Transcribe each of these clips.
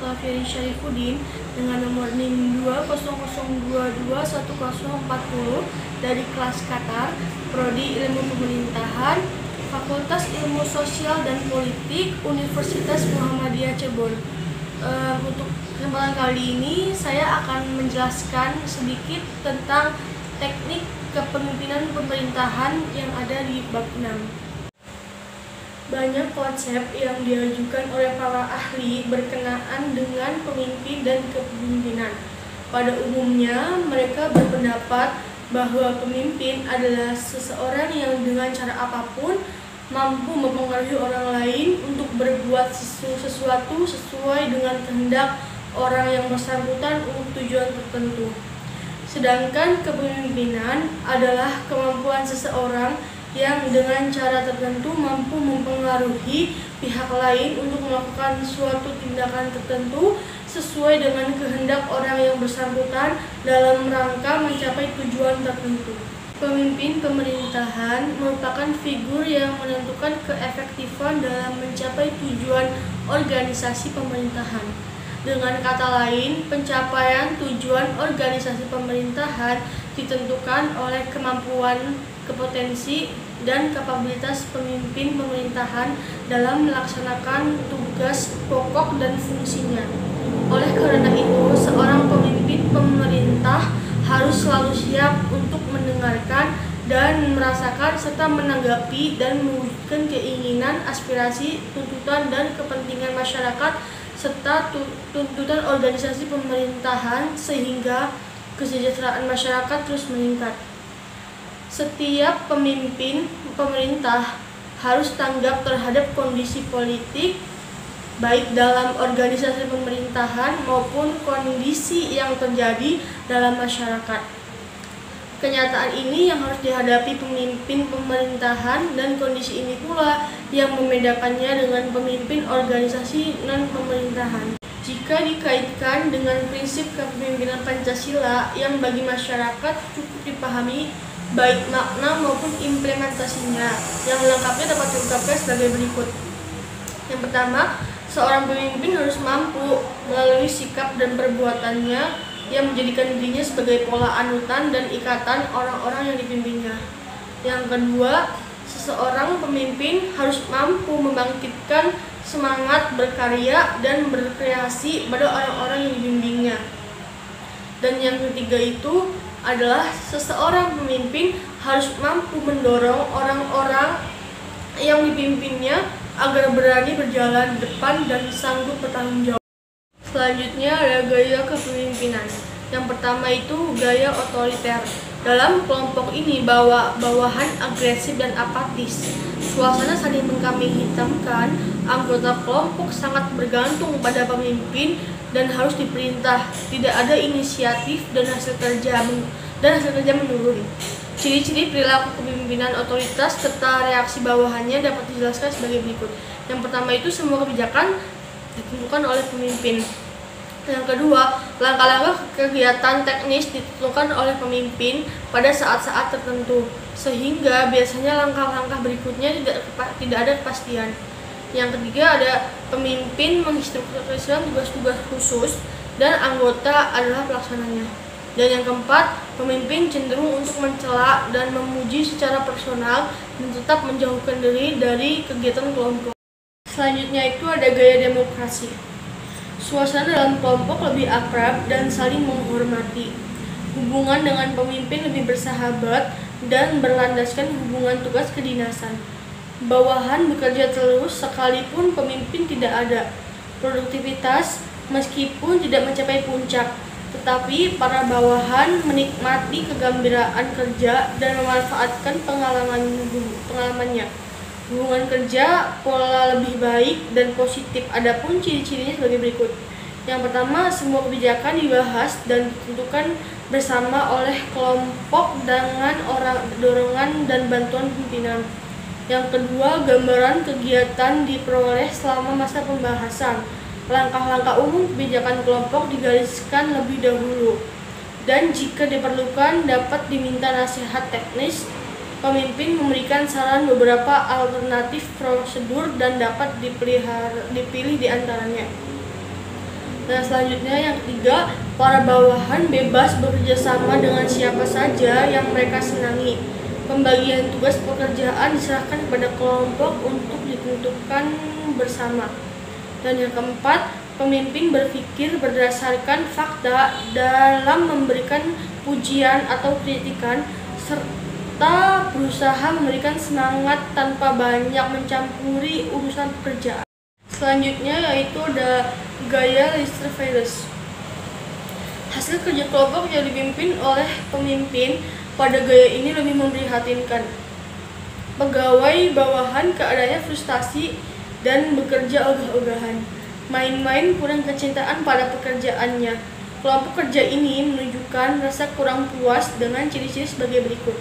Multafiri Syarifuddin dengan nomor NIM 200221040 dari kelas Qatar, Prodi Ilmu Pemerintahan, Fakultas Ilmu Sosial dan Politik, Universitas Muhammadiyah Cirebon. Untuk kesempatan kali ini saya akan menjelaskan sedikit tentang teknik kepemimpinan pemerintahan yang ada di bab 6. Banyak konsep yang diajukan oleh para ahli berkenaan dengan pemimpin dan kepemimpinan. Pada umumnya, mereka berpendapat bahwa pemimpin adalah seseorang yang dengan cara apapun mampu mempengaruhi orang lain untuk berbuat sesuatu sesuai dengan kehendak orang yang bersangkutan untuk tujuan tertentu. Sedangkan kepemimpinan adalah kemampuan seseorang yang dengan cara tertentu mampu mempengaruhi pihak lain untuk melakukan suatu tindakan tertentu sesuai dengan kehendak orang yang bersangkutan dalam rangka mencapai tujuan tertentu. Pemimpin pemerintahan merupakan figur yang menentukan keefektifan dalam mencapai tujuan organisasi pemerintahan. Dengan kata lain, pencapaian tujuan organisasi pemerintahan ditentukan oleh kemampuan, kompetensi, dan kapabilitas pemimpin pemerintahan dalam melaksanakan tugas pokok dan fungsinya. Oleh karena itu, seorang pemimpin pemerintah harus selalu siap untuk mendengarkan dan merasakan serta menanggapi dan mewujudkan keinginan, aspirasi, tuntutan, dan kepentingan masyarakat serta tuntutan organisasi pemerintahan sehingga kesejahteraan masyarakat terus meningkat. Setiap pemimpin pemerintah harus tanggap terhadap kondisi politik baik dalam organisasi pemerintahan maupun kondisi yang terjadi dalam masyarakat. Kenyataan ini yang harus dihadapi pemimpin pemerintahan dan kondisi ini pula yang membedakannya dengan pemimpin organisasi non-pemerintahan. Jika dikaitkan dengan prinsip kepemimpinan Pancasila yang bagi masyarakat cukup dipahami baik makna maupun implementasinya, yang lengkapnya dapat diungkapkan sebagai berikut. Yang pertama, seorang pemimpin harus mampu melalui sikap dan perbuatannya yang menjadikan dirinya sebagai pola anutan dan ikatan orang-orang yang dipimpinnya. Yang kedua, seseorang pemimpin harus mampu membangkitkan semangat berkarya dan berkreasi pada orang-orang yang dibimbingnya. Dan yang ketiga itu adalah seseorang pemimpin harus mampu mendorong orang-orang yang dipimpinnya agar berani berjalan di depan dan sanggup bertanggung jawab. Selanjutnya ada gaya kepemimpinan. Yang pertama itu gaya otoriter. Dalam kelompok ini bawahan agresif dan apatis. Suasana saling mengkambing hitamkan, anggota kelompok sangat bergantung pada pemimpin dan harus diperintah. Tidak ada inisiatif dan hasil kerja menurun. Ciri-ciri perilaku kepemimpinan otoritas serta reaksi bawahannya dapat dijelaskan sebagai berikut. Yang pertama itu semua kebijakan ditentukan oleh pemimpin. Yang kedua, langkah-langkah kegiatan teknis ditentukan oleh pemimpin pada saat-saat tertentu, sehingga biasanya langkah-langkah berikutnya tidak ada kepastian. Yang ketiga ada pemimpin menginstruksikan tugas-tugas khusus dan anggota adalah pelaksananya. Dan yang keempat, pemimpin cenderung untuk mencela dan memuji secara personal dan tetap menjauhkan diri dari kegiatan kelompok. Selanjutnya itu ada gaya demokrasi. Suasana dalam kelompok lebih akrab dan saling menghormati. Hubungan dengan pemimpin lebih bersahabat dan berlandaskan hubungan tugas kedinasan. Bawahan bekerja terus sekalipun pemimpin tidak ada. Produktivitas meskipun tidak mencapai puncak, tetapi para bawahan menikmati kegembiraan kerja dan memanfaatkan pengalamannya. Hubungan kerja pola lebih baik dan positif. Adapun ciri-cirinya sebagai berikut. Yang pertama, semua kebijakan dibahas dan ditentukan bersama oleh kelompok dengan dorongan dan bantuan pimpinan. Yang kedua, gambaran kegiatan diperoleh selama masa pembahasan. Langkah-langkah umum kebijakan kelompok digariskan lebih dahulu. Dan jika diperlukan dapat diminta nasihat teknis. Pemimpin memberikan saran beberapa alternatif prosedur dan dapat dipilih di antaranya. Dan selanjutnya yang ketiga, para bawahan bebas bekerja sama dengan siapa saja yang mereka senangi. Pembagian tugas pekerjaan diserahkan kepada kelompok untuk ditentukan bersama. Dan yang keempat, pemimpin berpikir berdasarkan fakta dalam memberikan pujian atau kritikan, serta berusaha memberikan semangat tanpa banyak mencampuri urusan pekerjaan. Selanjutnya yaitu ada gaya Listervirus. Hasil kerja kelompok yang dipimpin oleh pemimpin pada gaya ini lebih memprihatinkan. Pegawai bawahan keadaannya frustasi dan bekerja ogah-ogahan. Main-main kurang kecintaan pada pekerjaannya. Kelompok kerja ini menunjukkan rasa kurang puas dengan ciri-ciri sebagai berikut.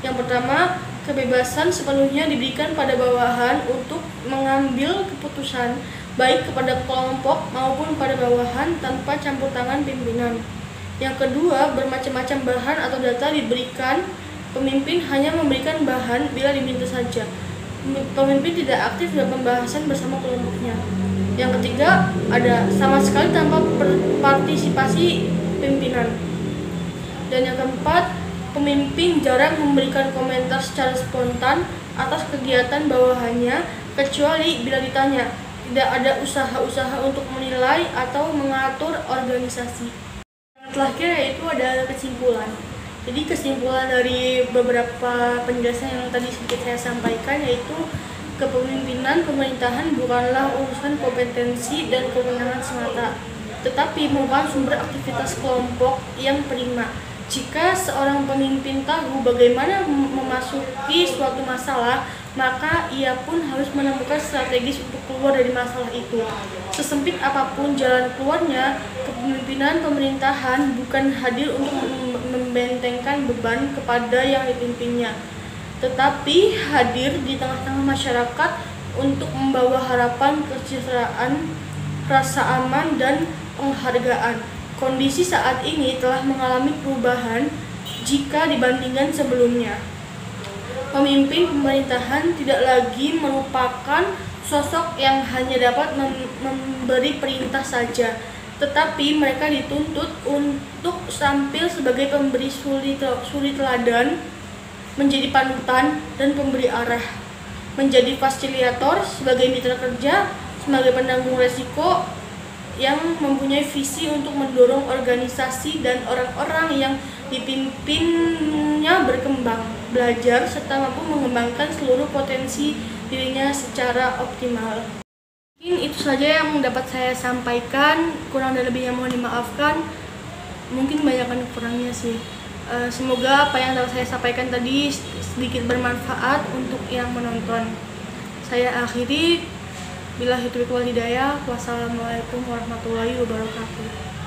Yang pertama, kebebasan sepenuhnya diberikan pada bawahan untuk mengambil keputusan baik kepada kelompok maupun pada bawahan tanpa campur tangan pimpinan. Yang kedua, bermacam-macam bahan atau data diberikan. Pemimpin hanya memberikan bahan bila diminta saja. Pemimpin tidak aktif dalam pembahasan bersama kelompoknya. Yang ketiga, ada sama sekali tanpa partisipasi pimpinan. Dan yang keempat, pemimpin jarang memberikan komentar secara spontan atas kegiatan bawahannya, kecuali bila ditanya. Tidak ada usaha-usaha untuk menilai atau mengatur organisasi. Yang terakhir yaitu ada kesimpulan. Jadi kesimpulan dari beberapa penjelasan yang tadi sedikit saya sampaikan yaitu kepemimpinan pemerintahan bukanlah urusan kompetensi dan kewenangan semata, tetapi merupakan sumber aktivitas kelompok yang prima. Jika seorang pemimpin tahu bagaimana memasuki suatu masalah, maka ia pun harus menemukan strategis untuk keluar dari masalah itu. Sesempit apapun jalan keluarnya, kepemimpinan pemerintahan bukan hadir untuk membentengkan beban kepada yang dipimpinnya, tetapi hadir di tengah-tengah masyarakat untuk membawa harapan, kesejahteraan, rasa aman, dan penghargaan. Kondisi saat ini telah mengalami perubahan jika dibandingkan sebelumnya. Pemimpin pemerintahan tidak lagi merupakan sosok yang hanya dapat memberi perintah saja, tetapi mereka dituntut untuk tampil sebagai pemberi suri teladan, menjadi panutan dan pemberi arah, menjadi fasilitator sebagai mitra kerja, sebagai penanggung resiko yang mempunyai visi untuk mendorong organisasi dan orang-orang yang dipimpinnya berkembang, belajar, serta mampu mengembangkan seluruh potensi dirinya secara optimal. Mungkin itu saja yang dapat saya sampaikan, kurang dan lebihnya mohon dimaafkan. Mungkin banyakkan kurangnya sih. Semoga apa yang dapat saya sampaikan tadi sedikit bermanfaat untuk yang menonton. Saya akhiri. Billahi taufiq wal hidayah. Wassalamualaikum warahmatullahi wabarakatuh.